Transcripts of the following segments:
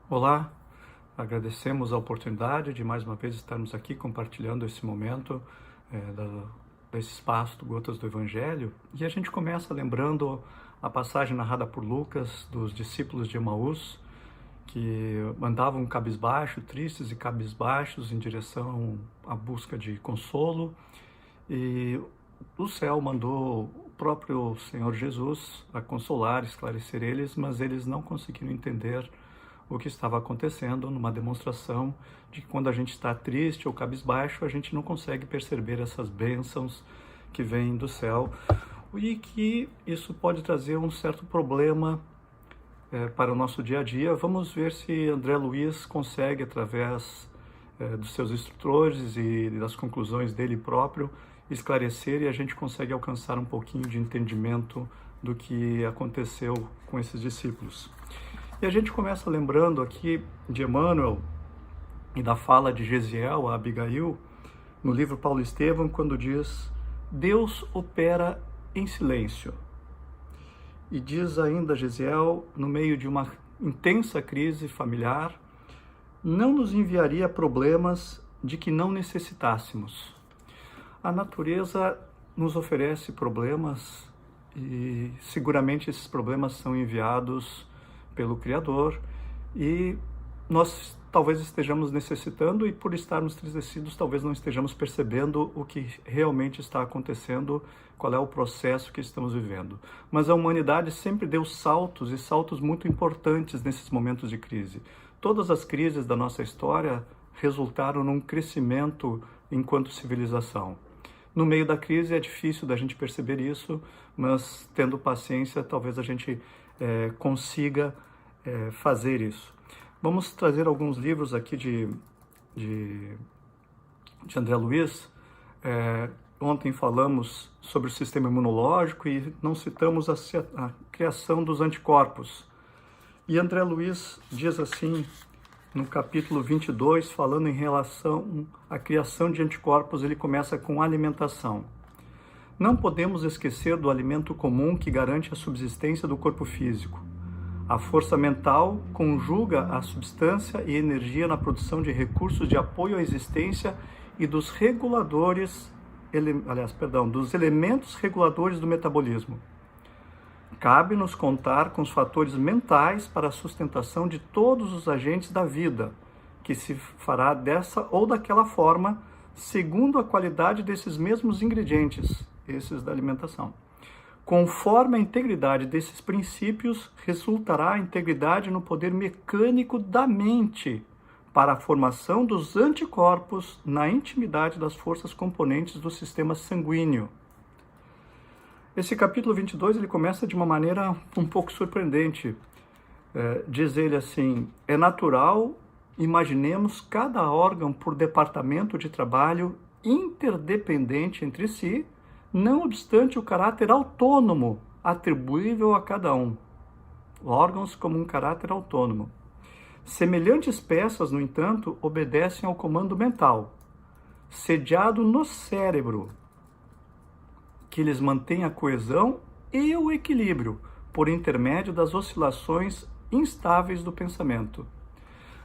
Olá, agradecemos a oportunidade de mais uma vez estarmos aqui compartilhando esse momento desse espaço do Gotas do Evangelho. E a gente começa lembrando a passagem narrada por Lucas dos discípulos de Emaús, que andavam cabisbaixo, tristes e cabisbaixos em direção à busca de consolo. E o céu mandou o próprio Senhor Jesus a consolar, esclarecer eles, mas eles não conseguiram entender o que estava acontecendo, numa demonstração de que quando a gente está triste ou cabisbaixo, a gente não consegue perceber essas bênçãos que vêm do céu e que isso pode trazer um certo problema para o nosso dia a dia. Vamos ver se André Luiz consegue, através dos seus instrutores e das conclusões dele próprio, esclarecer e a gente consegue alcançar um pouquinho de entendimento do que aconteceu com esses discípulos. E a gente começa lembrando aqui de Emmanuel e da fala de Gesiel a Abigail, no livro Paulo Estevam, quando diz: Deus opera em silêncio. E diz ainda Gesiel, no meio de uma intensa crise familiar, não nos enviaria problemas de que não necessitássemos. A natureza nos oferece problemas e seguramente esses problemas são enviados pelo Criador e nós talvez estejamos necessitando e por estarmos entristecidos talvez não estejamos percebendo o que realmente está acontecendo, qual é o processo que estamos vivendo. Mas a humanidade sempre deu saltos e saltos muito importantes nesses momentos de crise. Todas as crises da nossa história resultaram num crescimento enquanto civilização. No meio da crise é difícil da gente perceber isso, mas tendo paciência talvez a gente consiga fazer isso. Vamos trazer alguns livros aqui de André Luiz. Ontem falamos sobre o sistema imunológico e não citamos a criação dos anticorpos. E André Luiz diz assim, no capítulo 22, falando em relação à criação de anticorpos, ele começa com alimentação. Não podemos esquecer do alimento comum que garante a subsistência do corpo físico. A força mental conjuga a substância e energia na produção de recursos de apoio à existência e dos dos elementos reguladores do metabolismo. Cabe-nos contar com os fatores mentais para a sustentação de todos os agentes da vida, que se fará dessa ou daquela forma, segundo a qualidade desses mesmos ingredientes, esses da alimentação. Conforme a integridade desses princípios, resultará a integridade no poder mecânico da mente para a formação dos anticorpos na intimidade das forças componentes do sistema sanguíneo. Esse capítulo 22 ele começa de uma maneira um pouco surpreendente. Diz ele assim: é natural, imaginemos cada órgão por departamento de trabalho interdependente entre si, não obstante o caráter autônomo atribuível a cada um. Órgãos como um caráter autônomo. Semelhantes peças, no entanto, obedecem ao comando mental, sediado no cérebro, que lhes mantém a coesão e o equilíbrio por intermédio das oscilações instáveis do pensamento.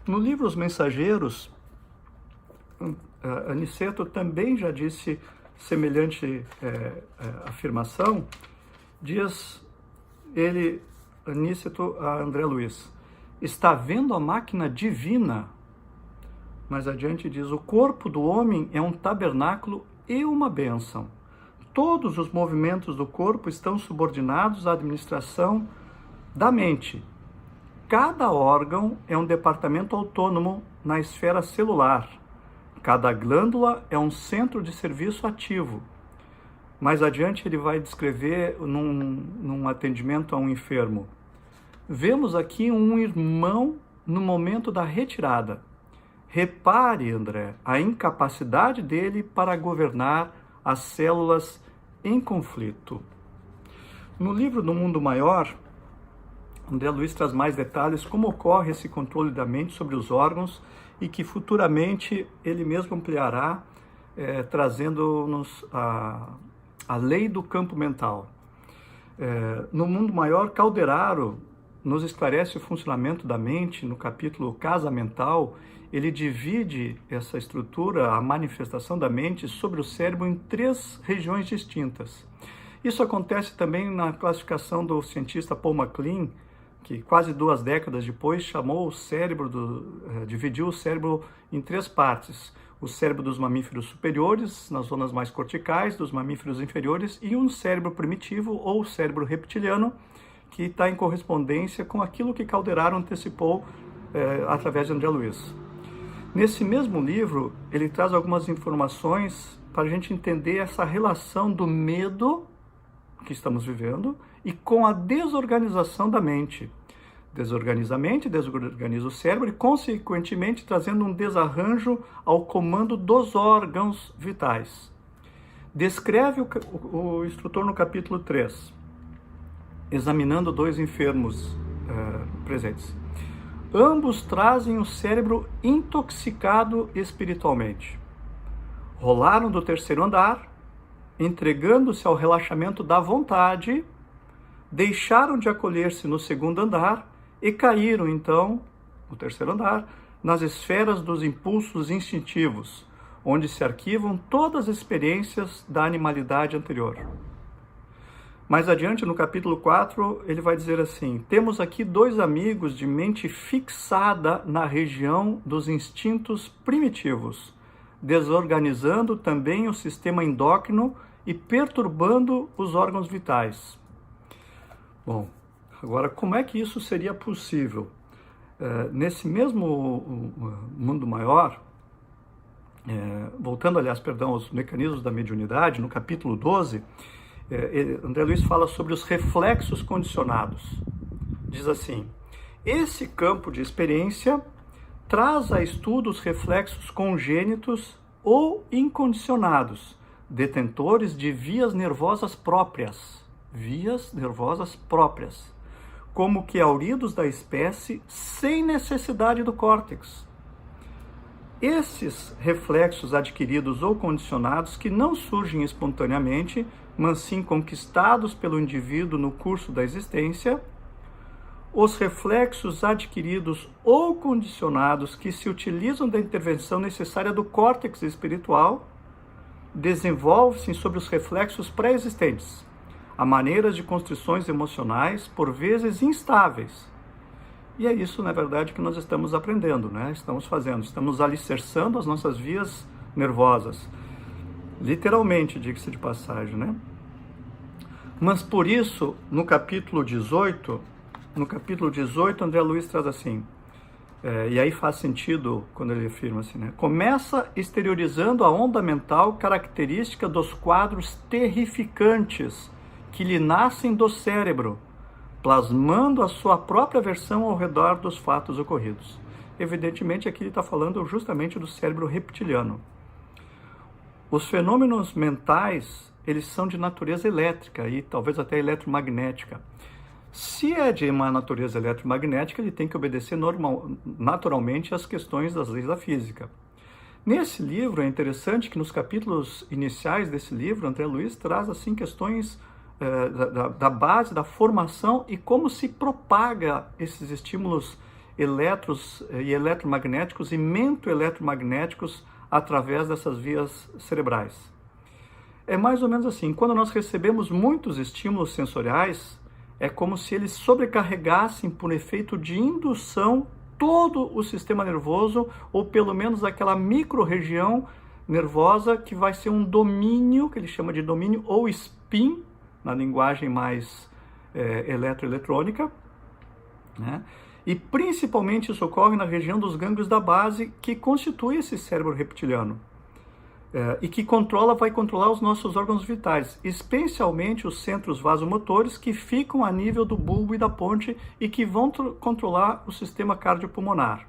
No livro Os Mensageiros, Aniceto também já disse semelhante afirmação. Diz ele, Aniceto, a André Luiz: está vendo a máquina divina? Mais adiante diz: o corpo do homem é um tabernáculo e uma bênção. Todos os movimentos do corpo estão subordinados à administração da mente. Cada órgão é um departamento autônomo na esfera celular. Cada glândula é um centro de serviço ativo. Mais adiante ele vai descrever num atendimento a um enfermo: vemos aqui um irmão no momento da retirada. Repare, André, a incapacidade dele para governar as células em conflito. No livro Do Mundo Maior, André Luiz traz mais detalhes como ocorre esse controle da mente sobre os órgãos e que futuramente ele mesmo ampliará, trazendo-nos a lei do campo mental. No Mundo Maior, Calderaro nos esclarece o funcionamento da mente no capítulo Casa Mental. Ele divide essa estrutura, a manifestação da mente sobre o cérebro em 3 regiões distintas. Isso acontece também na classificação do cientista Paul MacLean, que quase 2 décadas depois chamou o cérebro, dividiu o cérebro em 3 partes. O cérebro dos mamíferos superiores, nas zonas mais corticais, dos mamíferos inferiores, e um cérebro primitivo ou cérebro reptiliano, que está em correspondência com aquilo que Calderaro antecipou através de André Luiz. Nesse mesmo livro, ele traz algumas informações para a gente entender essa relação do medo que estamos vivendo e com a desorganização da mente. Desorganiza a mente, desorganiza o cérebro e, consequentemente, trazendo um desarranjo ao comando dos órgãos vitais. Descreve o instrutor no capítulo 3, examinando 2 enfermos presentes. Ambos trazem o cérebro intoxicado espiritualmente. Rolaram do 3º andar, entregando-se ao relaxamento da vontade, deixaram de acolher-se no 2º andar e caíram, então, no 3º andar, nas esferas dos impulsos instintivos, onde se arquivam todas as experiências da animalidade anterior. Mais adiante, no capítulo 4, ele vai dizer assim: temos aqui 2 amigos de mente fixada na região dos instintos primitivos, desorganizando também o sistema endócrino e perturbando os órgãos vitais. Bom, agora, como é que isso seria possível? Nesse mesmo mundo maior, voltando, aliás, aos mecanismos da mediunidade, no capítulo 12, André Luiz fala sobre os reflexos condicionados. Diz assim: esse campo de experiência traz a estudo os reflexos congênitos ou incondicionados, detentores de vias nervosas próprias, como que auridos da espécie sem necessidade do córtex. Esses reflexos adquiridos ou condicionados, que não surgem espontaneamente, mas sim conquistados pelo indivíduo no curso da existência, os reflexos adquiridos ou condicionados que se utilizam da intervenção necessária do córtex espiritual, desenvolvem-se sobre os reflexos pré-existentes, a maneiras de construções emocionais, por vezes instáveis. E é isso, na verdade, que nós estamos aprendendo, né? Estamos alicerçando as nossas vias nervosas. Literalmente, diga-se de passagem, né? Mas por isso, no capítulo 18, André Luiz traz assim, e aí faz sentido quando ele afirma assim, né? Começa exteriorizando a onda mental característica dos quadros terrificantes que lhe nascem do cérebro, plasmando a sua própria versão ao redor dos fatos ocorridos. Evidentemente, aqui ele está falando justamente do cérebro reptiliano. Os fenômenos mentais, eles são de natureza elétrica e talvez até eletromagnética. Se é de uma natureza eletromagnética, ele tem que obedecer naturalmente às questões das leis da física. Nesse livro, é interessante que nos capítulos iniciais desse livro, André Luiz traz assim questões da base, da formação e como se propaga esses estímulos elétricos e eletromagnéticos e mentoeletromagnéticos através dessas vias cerebrais. É mais ou menos assim, quando nós recebemos muitos estímulos sensoriais, é como se eles sobrecarregassem por efeito de indução todo o sistema nervoso, ou pelo menos aquela micro-região nervosa que vai ser um domínio, que ele chama de domínio ou spin, na linguagem mais eletroeletrônica, né? E principalmente isso ocorre na região dos gânglios da base, que constitui esse cérebro reptiliano, e que vai controlar os nossos órgãos vitais, especialmente os centros vasomotores que ficam a nível do bulbo e da ponte e que vão controlar o sistema cardiopulmonar.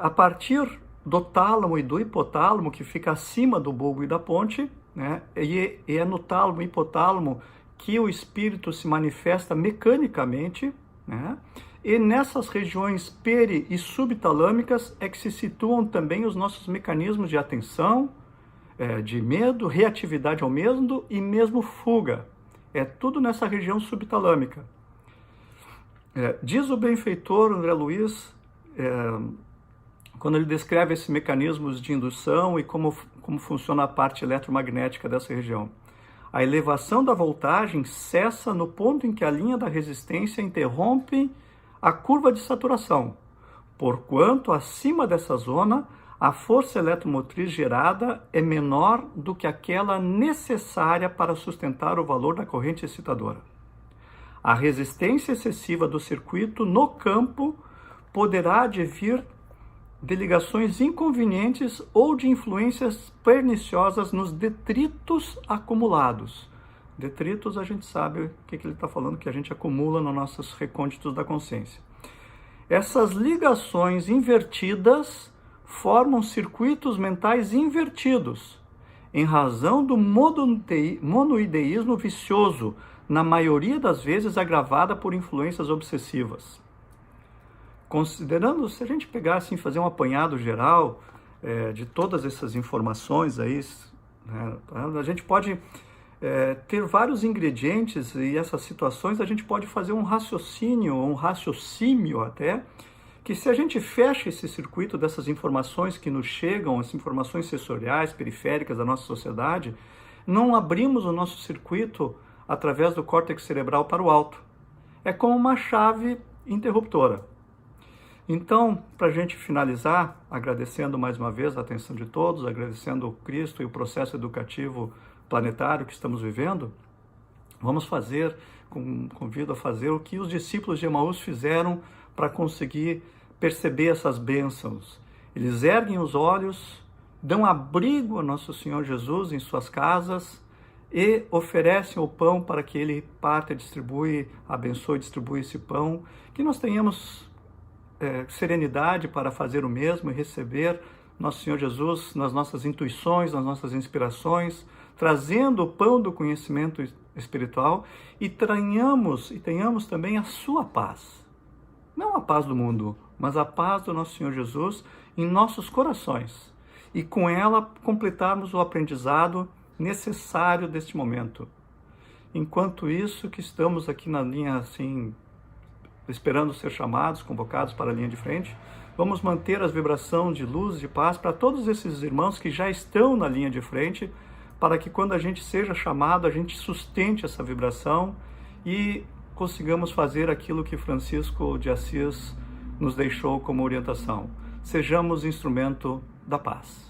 A partir do tálamo e do hipotálamo, que fica acima do bulbo e da ponte, né? E é no tálamo e hipotálamo que o espírito se manifesta mecanicamente, né? E nessas regiões peri- e subtalâmicas é que se situam também os nossos mecanismos de atenção, de medo, reatividade ao medo e mesmo fuga. É tudo nessa região subtalâmica. Diz o benfeitor André Luiz, quando ele descreve esses mecanismos de indução e como funciona a parte eletromagnética dessa região. A elevação da voltagem cessa no ponto em que a linha da resistência interrompe a curva de saturação, porquanto acima dessa zona a força eletromotriz gerada é menor do que aquela necessária para sustentar o valor da corrente excitadora. A resistência excessiva do circuito no campo poderá advir de ligações inconvenientes ou de influências perniciosas nos detritos acumulados. Detritos, a gente sabe o que ele está falando, que a gente acumula nos nossos recônditos da consciência. Essas ligações invertidas formam circuitos mentais invertidos, em razão do monoideísmo vicioso, na maioria das vezes agravada por influências obsessivas. Considerando, se a gente pegar assim, fazer um apanhado geral de todas essas informações aí, né, a gente pode ter vários ingredientes e essas situações a gente pode fazer um raciocínio até, que se a gente fecha esse circuito dessas informações que nos chegam, as informações sensoriais, periféricas da nossa sociedade, não abrimos o nosso circuito através do córtex cerebral para o alto. É como uma chave interruptora. Então, para a gente finalizar, agradecendo mais uma vez a atenção de todos, agradecendo o Cristo e o processo educativo planetário que estamos vivendo, vamos fazer, convido a fazer o que os discípulos de Emaús fizeram para conseguir perceber essas bênçãos. Eles erguem os olhos, dão abrigo a Nosso Senhor Jesus em suas casas e oferecem o pão para que Ele parta, distribui, abençoe e distribui esse pão, que nós tenhamos serenidade para fazer o mesmo e receber Nosso Senhor Jesus nas nossas intuições, nas nossas inspirações, trazendo o pão do conhecimento espiritual e tenhamos também a sua paz. Não a paz do mundo, mas a paz do Nosso Senhor Jesus em nossos corações. E com ela completarmos o aprendizado necessário deste momento. Enquanto isso, que estamos aqui na linha assim, esperando ser chamados, convocados para a linha de frente, vamos manter as vibrações de luz e de paz para todos esses irmãos que já estão na linha de frente, para que quando a gente seja chamado, a gente sustente essa vibração e consigamos fazer aquilo que Francisco de Assis nos deixou como orientação. Sejamos instrumento da paz.